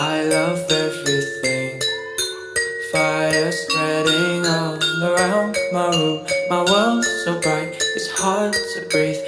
I love everything. Fire spreading all around my room. My world's so bright, it's hard to breathe.